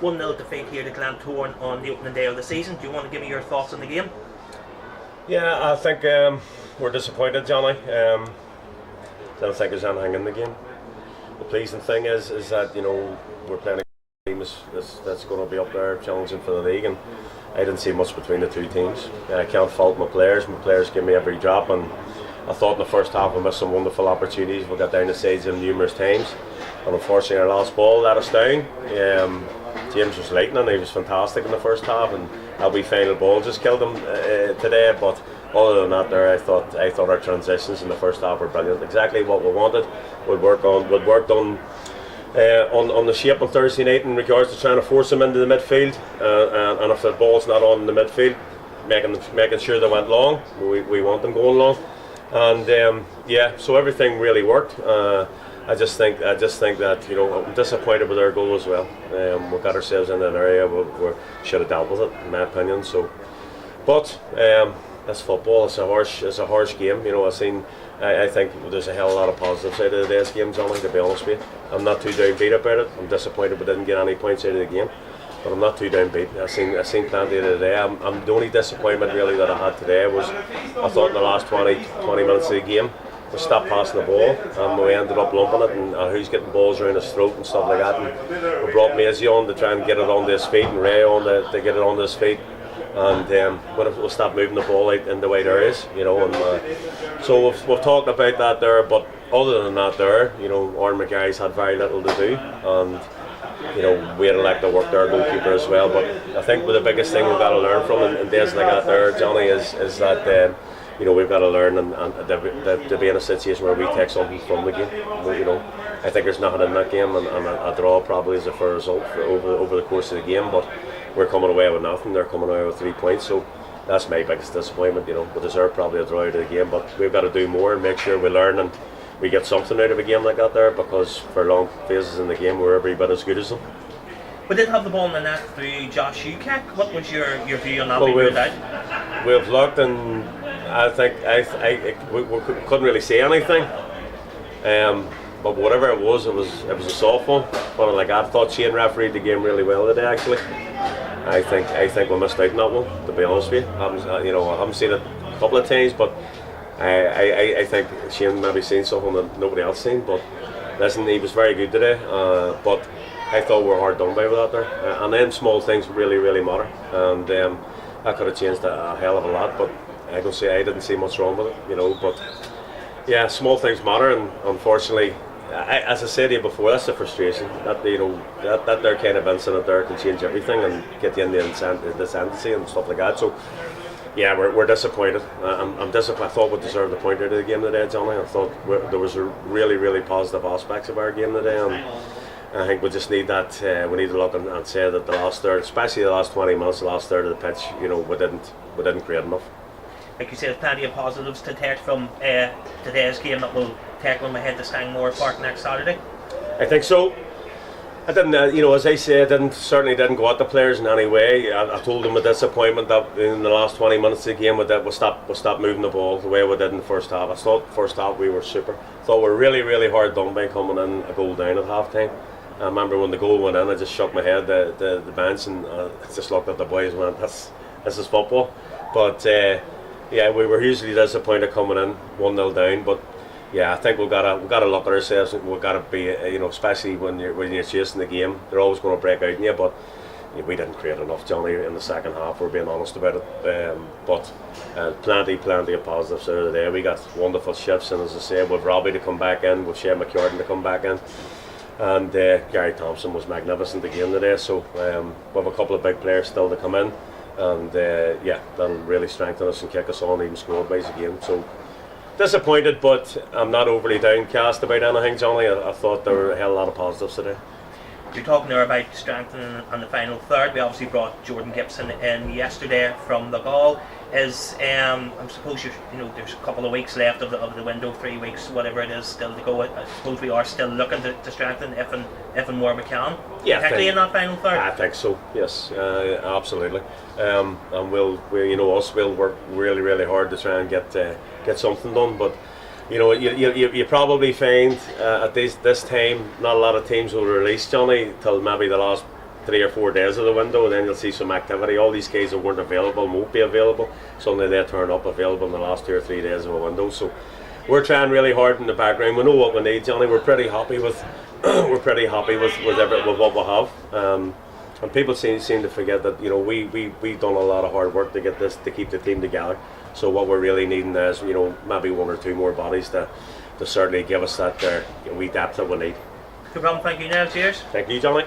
1-0 defeat here to Glentoran on the opening day of the season. Do you want to give me your thoughts on the game? Yeah, I think we're disappointed, Johnny. I don't think there's anything in the game. The pleasing thing is that we're playing a team that's going to be up there challenging for the league, and I didn't see much between the two teams. I can't fault my players. My players give me every drop, and I thought in the first half we missed some wonderful opportunities. We got down the sides of them numerous times, and unfortunately our last ball let us down. James was lightning. He was fantastic in the first half, and that wee final ball just killed him today. But other than that, I thought our transitions in the first half were brilliant. Exactly what we wanted. We'd worked on the shape on Thursday night in regards to trying to force them into the midfield, and if the ball's not on in the midfield, making sure they went long. We want them going long, and so everything really worked. I just think that I'm disappointed with our goal as well. We got ourselves in an area where we should have dealt with it, in my opinion. So, but that's football. It's a harsh game. I think there's a hell of a lot of positives out of today's game, Johnny, to be honest with you. I'm not too downbeat about it. I'm disappointed we didn't get any points out of the game, but I'm not too downbeat. I've seen plenty of it today. The only disappointment really that I had today was I thought in the last 20 minutes of the game we stopped passing the ball, and we ended up lumping it, and who's getting balls around his throat and stuff like that. And we brought Maisie on to try and get it onto his feet, and Ray on to get it onto his feet. And we'll stop moving the ball out in the wide areas, so we've talked about that there. But other than that, Aaron McGarry's had very little to do, and we had elected to work their goalkeeper as well. But I think the biggest thing we've got to learn from in days like that there, Johnny, is that we've got to learn and to be in a situation where we take something from the game. I think there's nothing in that game, and a draw probably is a fair result over the course of the game. But we're coming away with nothing. They're coming away with 3 points. So that's my biggest disappointment. We deserve probably a draw out of the game, but we've got to do more and make sure we learn and we get something out of a game like that there, because for long phases in the game we're every bit as good as them. We did have the ball in the net through Josh Ukek. What was your view on that? Well, we've looked, and I think we couldn't really say anything. But whatever it was a soft one. But I thought Shane refereed the game really well today. Actually, I think we missed out on that one. To be honest with you, I haven't seen it a couple of times, but I think Shane maybe seen something that nobody else seen. But listen, he was very good today. But I thought we were hard done by with that there. And then small things really matter. And that could have changed a hell of a lot. But I can say I didn't see much wrong with it. But yeah, small things matter, and unfortunately, as I said to you before, that's the frustration that that their kind of incident there can change everything and get you in the ascendancy and stuff like that. So yeah, we're disappointed. I'm disappointed. I thought we deserved a point out of the game today, Johnny. I thought there was a really positive aspects of our game today, and I think we just need that. We need to look and say that the last third, especially the last 20 minutes, the last third of the pitch, we didn't create enough. Like you said, there's plenty of positives to take from today's game that will take them ahead to Stangmore Park next Saturday. I think so. I didn't, as I say, certainly didn't go at the players in any way. I told them a disappointment that in the last 20 minutes of the game we stopped moving the ball the way we did in the first half. I thought first half we were super. I thought we were really hard done by coming in a goal down at half time. I remember when the goal went in, I just shook my head the bench, and I just looked at the boys and went, this is football. But yeah, we were hugely disappointed coming in 1-0 down, but yeah, I think we've got to look at ourselves. We've got to be, especially when you're chasing the game, they're always going to break out in you. But we didn't create enough, Johnny, in the second half. We're being honest about it. But plenty of positives out of the day. We got wonderful shifts, and as I say, we've Robbie to come back in, we've Shane McCurtain to come back in, and Gary Thompson was magnificent again today. So we have a couple of big players still to come in. And that'll really strengthen us and kick us on even score-wise again. So disappointed, but I'm not overly downcast about anything, Johnny. I thought there were a hell of a lot of positives today. You're talking there about strengthening on the final third. We obviously brought Jordan Gibson in yesterday from the Gall. I suppose there's a couple of weeks left of the window, 3 weeks, whatever it is, still to go. I suppose we are still looking to strengthen if and more we can. Yeah, particularly in that final third. I think so. Yes, absolutely. And we'll work really hard to try and get something done. But you probably find at this time not a lot of teams will release Johnny till maybe the last 3 or 4 days of the window, and then you'll see some activity. All these guys that weren't available won't be available. Suddenly they turn up available in the last 2 or 3 days of a window. So we're trying really hard in the background. We know what we need, Johnny. We're pretty happy with with what we have. And people seem to forget that we've done a lot of hard work to get this, to keep the team together. So what we're really needing now is maybe 1 or 2 more bodies to certainly give us that wee depth that we need. No problem. Thank you, Niall. Cheers. Thank you, Johnny.